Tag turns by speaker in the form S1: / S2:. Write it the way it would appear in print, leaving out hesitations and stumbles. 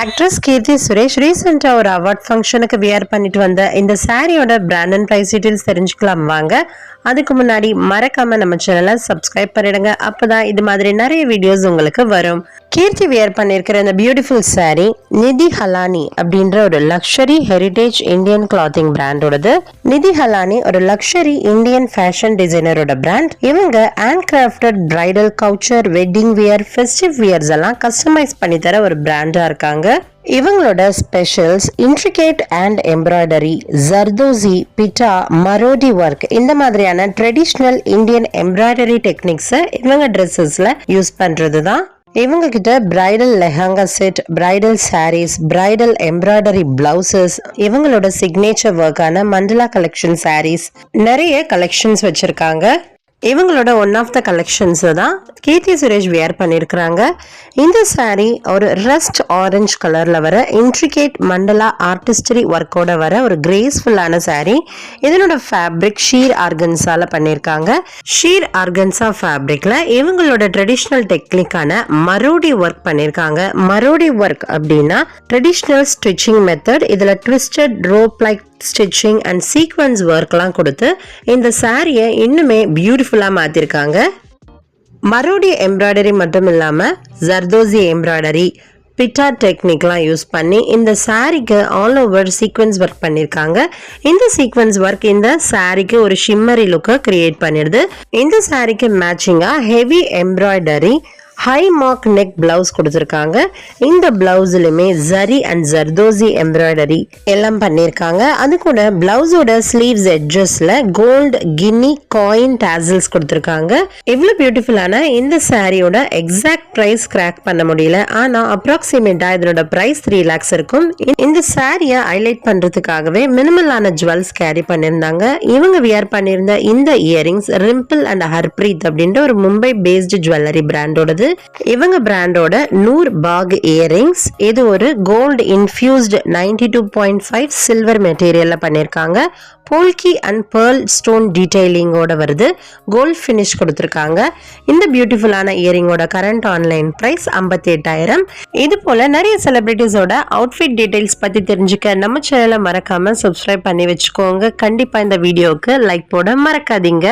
S1: Actress Keerthy Suresh ரீசெண்டா ஒரு award ஃபங்க்ஷனுக்கு வியர் பண்ணிட்டு வந்த இந்த சாரியோட பிராண்ட் அண்ட் பிரைஸ் டீடைல்ஸ் தெரிஞ்சுக்கலாம் வாங்க. அதுக்கு முன்னாடி மறக்காம நம்ம சேனலை சப்ஸ்கிரைப் பண்ணிடுங்க. அப்பதான் இது மாதிரி நிறைய வீடியோஸ் உங்களுக்கு வரும். கீர்த்தி வியர் பண்ணிருக்கிற இந்த பியூட்டிஃபுல் சாரி நிதி ஹலானி அப்படின்ற ஒரு லக்ஷரி ஹெரிடேஜ் இந்தியன் கிளாத்திங் பிராண்டோடது. நிதி ஹலானி ஒரு லக்ஷரி இந்தியன் ஃபேஷன் டிசைனரோட பிராண்ட். இவங்க hand crafted bridal couture, wedding wear, festive wears எல்லாம் கஸ்டமைஸ் பண்ணி தர ஒரு பிராண்டா இருக்காங்க. இவங்களோட specials intricate and embroidery, zardozi, pitta, marodi work இந்த மாதிரியான ட்ரெடிஷ்னல் இந்தியன் எம்ப்ராய்டரி டெக்னிக்ஸை இவங்க ட்ரெஸ்ஸஸ்ல யூஸ் பண்றது தான். இவங்க கிட்ட bridal lehenga set, bridal sarees, bridal embroidery blouses, இவங்களோட சிக்னேச்சர் ஒர்க்கான மண்டலா கலெக்ஷன் சாரீஸ், நிறைய கலெக்ஷன்ஸ் வச்சிருக்காங்க. இவங்களோட ஒன் ஆஃப் த கலெக்ஷன்ஸ் தான் கீர்த்தி சுரேஷ் வியர் பண்ணியிருக்கிறாங்க. இந்த சாரீ ஒரு ரஸ்ட் ஆரஞ்சு கலர்ல வர இன்ட்ரிகேட் மண்டலா ஆர்டிஸ்டரி ஒர்க்கோட வர ஒரு கிரேஸ்ஃபுல்லான சாரீ. இதனோட ஃபேப்ரிக் ஷீர் ஆர்கன்ஸால பண்ணியிருக்காங்க. ஷீர் ஆர்கன்ஸா ஃபேப்ரிக்ல இவங்களோட ட்ரெடிஷ்னல் டெக்னிக்கான மரோடி ஒர்க் பண்ணியிருக்காங்க. மரோடி ஒர்க் அப்படின்னா ட்ரெடிஷ்னல் ஸ்டிச்சிங் மெத்தட். இதுல twisted rope like stitching and sequence ஒர்க்லாம் கொடுத்து இந்த சாரியை இன்னுமே பியூட்டிஃபுல்லா மாத்திருக்காங்க. மரோடி எம்ப்ராய்டரி மட்டும் இல்லாம ஜர்தோசி எம்ப்ராய்டரி, பிட்டா டெக்னிக்லாம் யூஸ் பண்ணி இந்த சாரிக்கு ஆல் ஓவர் சீக்வன்ஸ் ஒர்க் பண்ணியிருக்காங்க. இந்த சீக்வன்ஸ் ஒர்க் இந்த சாரிக்கு ஒரு ஷிம்மரி லுக்கை கிரியேட் பண்ணிடுது. இந்த சாரிக்கு மேட்சிங்கா heavy embroidery high mark neck blouse கொடுத்துருக்காங்க. இந்த பிளவுஸ்லுமே ஜரி அண்ட் ஜர்தோசி எம்ப்ராய்டரி எல்லாம் பண்ணியிருக்காங்க. அது கூட பிளவுஸோட ஸ்லீவ்ஸ் எட்ஜஸ்ல கோல்டு கின்னி காயின் டாசல்ஸ் கொடுத்துருக்காங்க. இவ்வளவு பியூட்டிஃபுல்லான இந்த சாரியோட எக்ஸாக்ட் பிரைஸ் கிராக் பண்ண முடியல. ஆனா அப்ராக்சிமேட்டா இதனோட பிரைஸ் 3 lakhs இருக்கும். இந்த சாரியை ஹைலைட் பண்றதுக்காகவே மினிமலான ஜுவல்ஸ் கேரி பண்ணியிருந்தாங்க. இவங்க வியர் பண்ணியிருந்த இந்த இயரிங்ஸ் ரிம்பிள் அண்ட் ஹர்ப்ரீத் அப்படின்ற ஒரு மும்பை பேஸ்டு ஜுவல்லரி பிராண்டோடது. இவங்க பிராண்டோட நூர் பாக் இயரிங்ஸ். இது ஒரு கோல்டு இன்ஃபியூஸ்ட் 92.5 சில்வர் மெட்டீரியல்ல பண்ணிருக்காங்க. போல்கி அண்ட் பேர்ல் ஸ்டோன் டீடைலிங்கோட வருது. கோல்ட் ஃபினிஷ் கொடுத்துருக்காங்க. இந்த பியூட்டிஃபுல்லான இயரிங்கோட கரண்ட் ஆன்லைன் பிரைஸ் 58,000. இது போல நிறைய செலிபிரிட்டிஸோட அவுட்ஃபிட் டீடைல்ஸ் பத்தி தெரிஞ்சுக்க நம்ம சேனலை மறக்காம சப்ஸ்கிரைப் பண்ணி வச்சுக்கோங்க. கண்டிப்பா இந்த வீடியோக்கு லைக் போட மறக்காதீங்க.